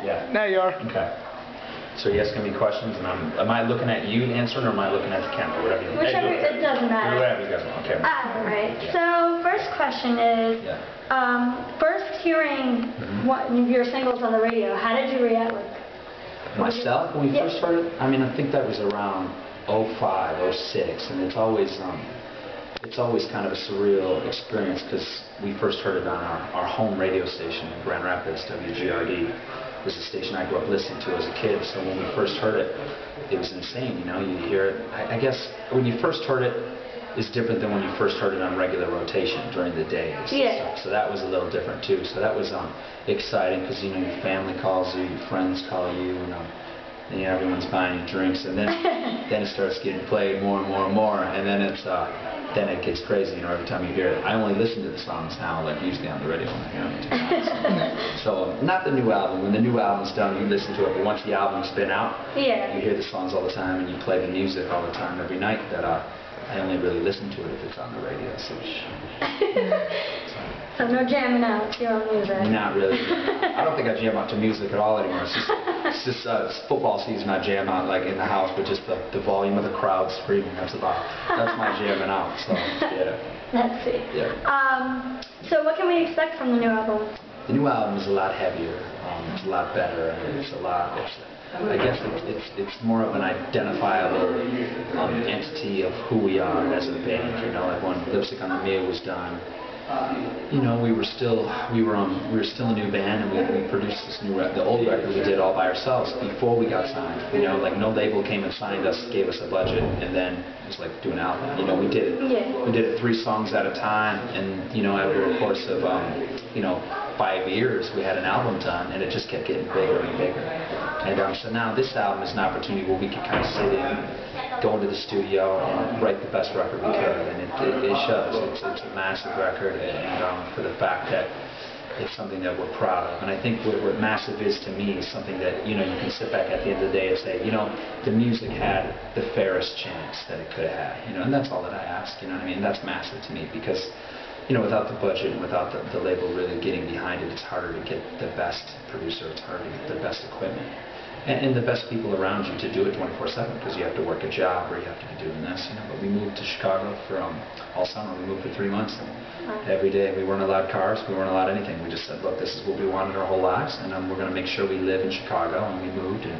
Yeah. Now you are. Okay. So you're asking me questions, and am I looking at you answering, or am I looking at the camera? Whatever you want. Whichever, it doesn't matter. Whatever you guys want. Okay. Alright, Yeah. so first question is, Yeah. first hearing one of your singles on the radio, how did you react? Myself, when we Yeah. first heard it, I mean, I think that was around 05, 06, and it's always kind of a surreal experience because we first heard it on our home radio station in Grand Rapids, WGRD. It was a station I grew up listening to as a kid, so when we first heard it, it was insane, you know, you hear it. I guess when you first heard it, it's different than when you first heard it on regular rotation during the day. Yeah. So that was a little different too. So that was exciting because, you know, your family calls you, your friends call you, and everyone's buying you drinks, and then it starts getting played more and more and more, and then then it gets crazy, you know, every time you hear it. I only listen to the songs now, like usually on the radio when I hear them, to be honest. So not the new album. When the new album's done, you listen to it, but once the album's been out, Yeah. you hear the songs all the time, and you play the music all the time every night. That I only really listen to it if it's on the radio. So no jamming out to your own music? Not really. I don't think I jam out to music at all anymore. It's just it's football season. I jam out like in the house with just the volume of the crowd screaming. That's my jamming out. So yeah. Let's see. Yeah. So what can we expect from the new album? The new album is a lot heavier. It's a lot better, and it's a lot. I guess it's more of an identifiable entity of who we are as a band. You know, like when Lipstick on the Mirror was done. You know, we were still a new band, and we produced this the old record we did all by ourselves before we got signed. You know, like no label came and signed us, gave us a budget, and then it was like do an album. You know, we did it. Yeah. We did it 3 songs at a time, and you know, over the course of 5 years, we had an album done, and it just kept getting bigger and bigger. And so now this album is an opportunity where we can kind of sit in, go into the studio, and write the best record we could, and it shows. It's a massive record, and for the fact that it's something that we're proud of. And I think what massive is to me is something that, you know, you can sit back at the end of the day and say, you know, the music had the fairest chance that it could have had, you know, and that's all that I ask, you know what I mean? That's massive to me because, you know, without the budget and without the label really getting behind it, it's harder to get the best producer, it's harder to get the best equipment. And the best people around you to do it 24/7 because you have to work a job or you have to be doing this, you know. But we moved to Chicago for all summer. We moved for 3 months, and every day we weren't allowed cars, we weren't allowed anything. We just said, look, this is what we wanted our whole lives, and we're going to make sure we live in Chicago. And we moved, and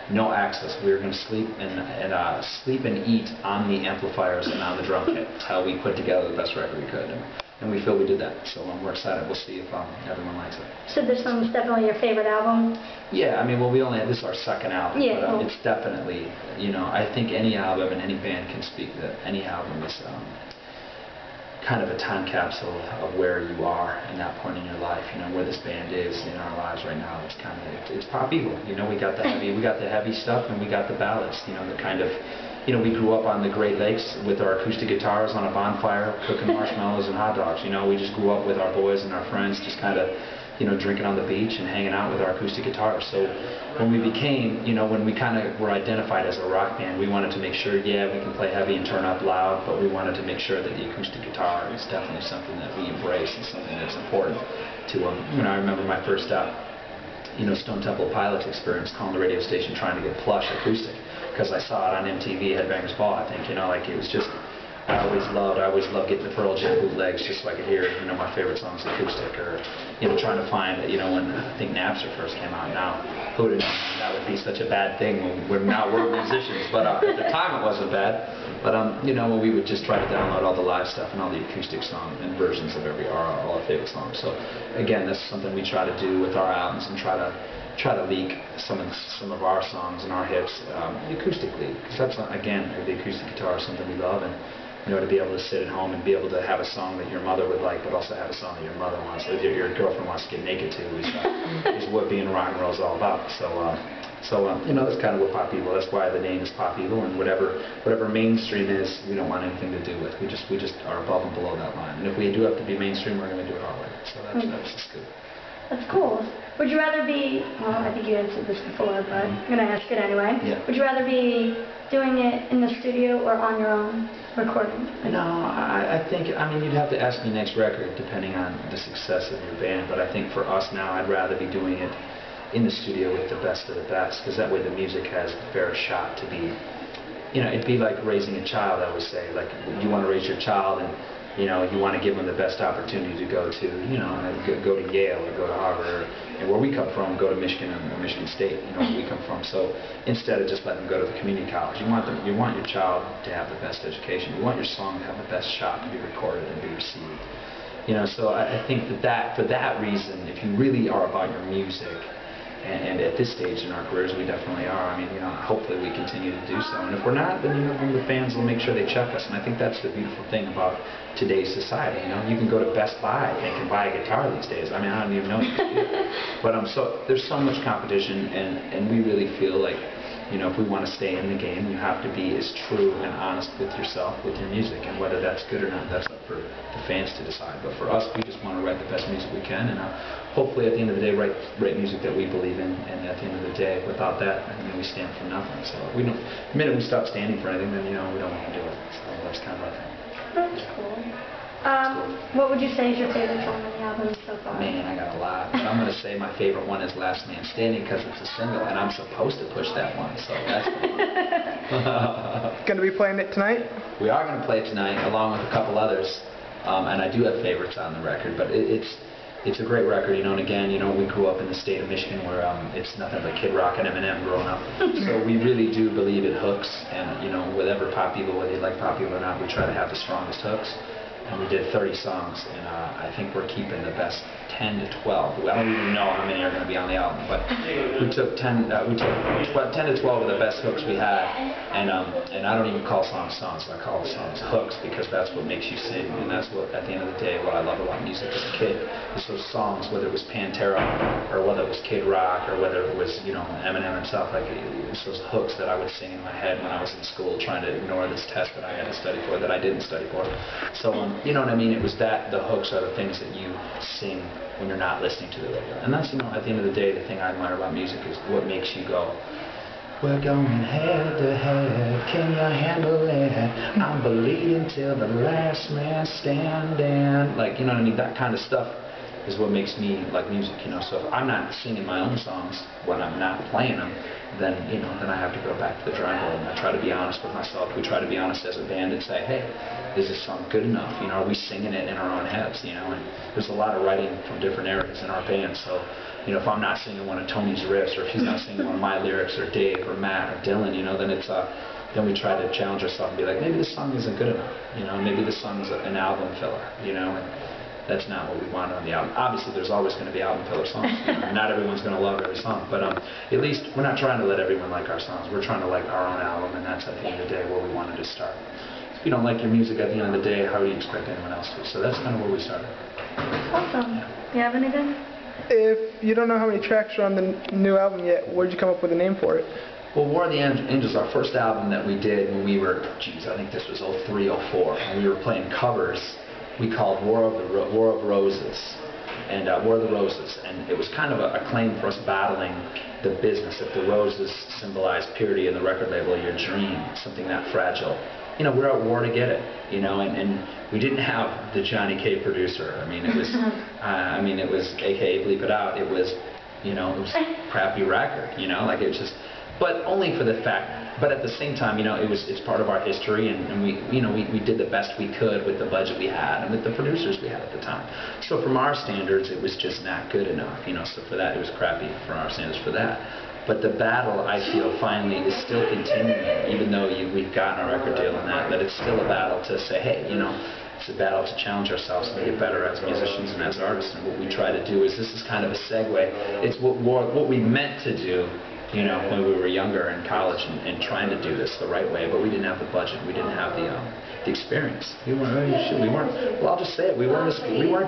no access. We were going to sleep and eat on the amplifiers and on the drum kit. That's how we put together the best record we could. And we feel we did that, so we're excited. We'll see if everyone likes it. So this one's definitely your favorite album? Yeah, I mean, well, this is our second album, yeah, but it's definitely, you know, I think any album and any band can speak that any album is kind of a time capsule of where you are in that point in your life, you know, where this band is in our lives right now. It's kind of, it's pop evil, you know, we got the heavy stuff, and we got the ballads, you know, the kind of, you know, we grew up on the Great Lakes with our acoustic guitars on a bonfire, cooking marshmallows and hot dogs. You know, we just grew up with our boys and our friends, just kind of, you know, drinking on the beach and hanging out with our acoustic guitars. So when we became, you know, when we kind of were identified as a rock band, we wanted to make sure, yeah, we can play heavy and turn up loud, but we wanted to make sure that the acoustic guitar is definitely something that we embrace and something that's important to them. You know, I remember my first Stone Temple Pilots experience, calling the radio station trying to get plush acoustic, because I saw it on MTV, Headbangers Ball, I think, you know, like it was just, I always loved getting the Pearl Jam bootlegs just so I could hear, you know, my favorite songs acoustic, or, you know, trying to find, you know, when I think Napster first came out. Now, who would have known that would be such a bad thing when now we're musicians, but at the time it wasn't bad. But, you know, we would just try to download all the live stuff and all the acoustic songs and versions of all our favorite songs. So, again, that's something we try to do with our albums, and try to leak some of our songs and our hits acoustically, because that's, again, the acoustic guitar is something we love, and you know, to be able to sit at home and be able to have a song that your mother would like, but also have a song that your mother wants, that your girlfriend wants to get naked to, is what being rock and roll is all about. So you know, that's kind of what pop evil. That's why the name is Pop Evil, and whatever mainstream is, we don't want anything to do with. We just are above and below that line. And if we do have to be mainstream, we're going to do it our way. So that's just good. That's cool. Would you rather be, well, I think you answered this before, but I'm going to ask it anyway. Yeah. Would you rather be doing it in the studio or on your own recording? No, I think, I mean, you'd have to ask me next record depending on the success of your band, but I think for us now, I'd rather be doing it in the studio with the best of the best, because that way the music has the fairest shot to be, it'd be like raising a child, I always say. Like, you want to raise your child, and you want to give them the best opportunity to go to, go to Yale or go to Harvard, and where we come from, go to Michigan or Michigan State, where we come from. So instead of just letting them go to the community college, you want your child to have the best education. You want your song to have the best shot to be recorded and be received. So I think that for that reason, if you really are about your music, and at this stage in our careers, we definitely are. I mean, hopefully we continue to do so. And if we're not, then the fans will make sure they check us. And I think that's the beautiful thing about today's society. You can go to Best Buy and can buy a guitar these days. I mean, I don't even know you can do that. But there's so much competition, and we really feel like, if we want to stay in the game, you have to be as true and honest with yourself, with your music, and whether that's good or not, that's up for the fans to decide. But for us, we just want to write the best music we can, and hopefully at the end of the day, write music that we believe in. And at the end of the day, without that, we stand for nothing. So the minute we stop standing for anything, then we don't want to do it. So that's kind of our thing. That's cool. What would you say is your favorite song on the album so far? Man, I got a lot. But I'm going to say my favorite one is Last Man Standing, because it's a single, and I'm supposed to push that one, so that's Going to be playing it tonight? We are going to play it tonight, along with a couple others, and I do have favorites on the record, but it's a great record, and again, we grew up in the state of Michigan where it's nothing but Kid Rock and Eminem growing up, so we really do believe it hooks, and whatever pop people, whether you like pop people or not, we try to have the strongest hooks. And we did 30 songs, and I think we're keeping the best 10 to 12. I don't even know how many are going to be on the album, but we took 10 to 12 of the best hooks we had, and I don't even call songs songs, I call songs hooks, because that's what makes you sing, and that's what, at the end of the day, what I love about music as a kid, is those songs, whether it was Pantera, or whether it was Kid Rock, or whether it was, Eminem himself, like, it was those hooks that I would sing in my head when I was in school, trying to ignore this test that I had to study for, that I didn't study for. So, you know what I mean? It was that the hooks are the things that you sing when you're not listening to the radio. And that's, at the end of the day, the thing I admire about music is what makes you go, we're going head to head, can you handle it? I'm bleeding till the last man standing. Like, you know what I mean? That kind of stuff is what makes me like music, So if I'm not singing my own songs when I'm not playing them, then I have to go back to the drawing board, and I try to be honest with myself. We try to be honest as a band and say, hey, is this song good enough? Are we singing it in our own heads? And there's a lot of writing from different areas in our band. So, if I'm not singing one of Tony's riffs, or if he's not singing one of my lyrics, or Dave, or Matt, or Dylan, then it's then we try to challenge ourselves and be like, maybe this song isn't good enough. Maybe this song is an album filler. And that's not what we want on the album. Obviously, there's always going to be album filler songs. Not everyone's going to love every song, but at least we're not trying to let everyone like our songs. We're trying to like our own album, and that's at the end of the day where we wanted to start. If you don't like your music at the end of the day, how do you expect anyone else to? So that's kind of where we started. Awesome. You have anything? If you don't know how many tracks are on the new album yet, where'd you come up with a name for it? Well, War of the Angels, our first album that we did when we were, I think this was 03, 04, and we were playing covers. We called War of Roses, and War of the Roses, and it was kind of a claim for us battling the business. If the roses symbolize purity in the record label, your dream, something that fragile, we're at war to get it, and we didn't have the Johnny K producer. I mean, it was, it was AKA Bleep It Out. It was, it was a crappy record, like it was just. But only for the fact, but at the same time, it's part of our history, and we did the best we could with the budget we had and with the producers we had at the time. So from our standards, it was just not good enough, so for that, it was crappy for our standards for that. But the battle, I feel, finally is still continuing, even though we've gotten our record deal and that it's still a battle to say, hey, it's a battle to challenge ourselves and get better as musicians and as artists. And what we try to do is, this is kind of a segue. It's what we meant to do, when we were younger in college and trying to do this the right way, but we didn't have the budget, we didn't have the experience. We weren't. Well, I'll just say it. We weren't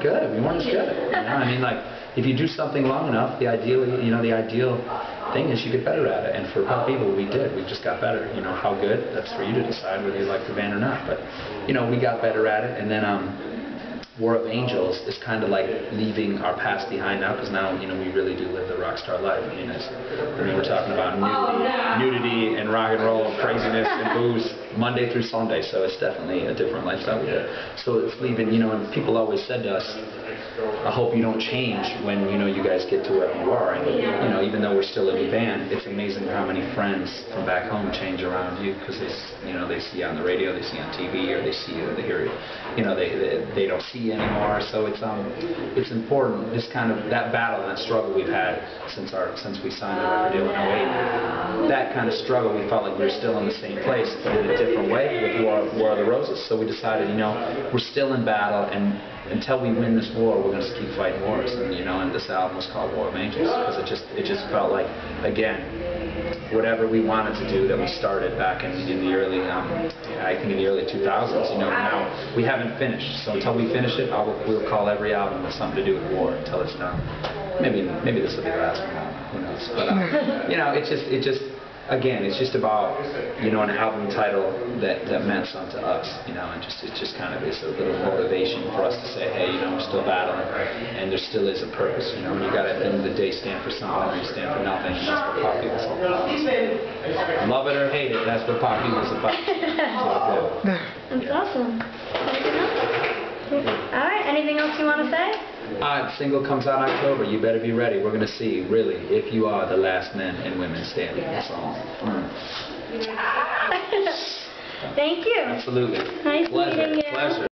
good. We weren't as good. If you do something long enough, the ideal thing is you get better at it. And for a couple people, we did. We just got better. How good? That's for you to decide whether you like the band or not. But we got better at it, and then War of Angels is kind of like leaving our past behind now, because now, we really do live the rock star life. We're talking about nudity and rock and roll, craziness and booze, Monday through Sunday, so it's definitely a different lifestyle we live. So it's leaving, and people always said to us, I hope you don't change when, you guys get to wherever you are. And, even though we're still a new band, it's amazing how many friends from back home change around you because they see you on the radio, they see you on TV, or they see you, they hear you. They don't see you anymore. So it's important. This kind of that battle, that struggle we've had since we signed the record deal in 08. That kind of struggle, we felt like we were still in the same place, but in a different way with War of the Roses. So we decided, we're still in battle, and until we win this war, we're going to keep fighting wars. And this album was called War of Angels because it just felt like, again, whatever we wanted to do that we started back in the early, I think in the early 2000s. Now we haven't finished. So until we finish it, we'll call every album with something to do with war until it's done. Maybe this will be the last one. Who knows? But it just. Again, it's just about, an album title that meant something to us, and it just kind of is a little motivation for us to say, hey, we're still battling, and there still is a purpose, and you got to, at the end of the day, stand for something, or you stand for nothing, and that's what Pop Eagles is all about. Love it or hate it, that's what Pop Eagles is about. That's awesome. Anything else? All right, anything else you want to say? The single comes out in October. You better be ready. We're going to see, really, if you are the last men and women standing. So, Thank you. Absolutely. Nice meeting you. Pleasure.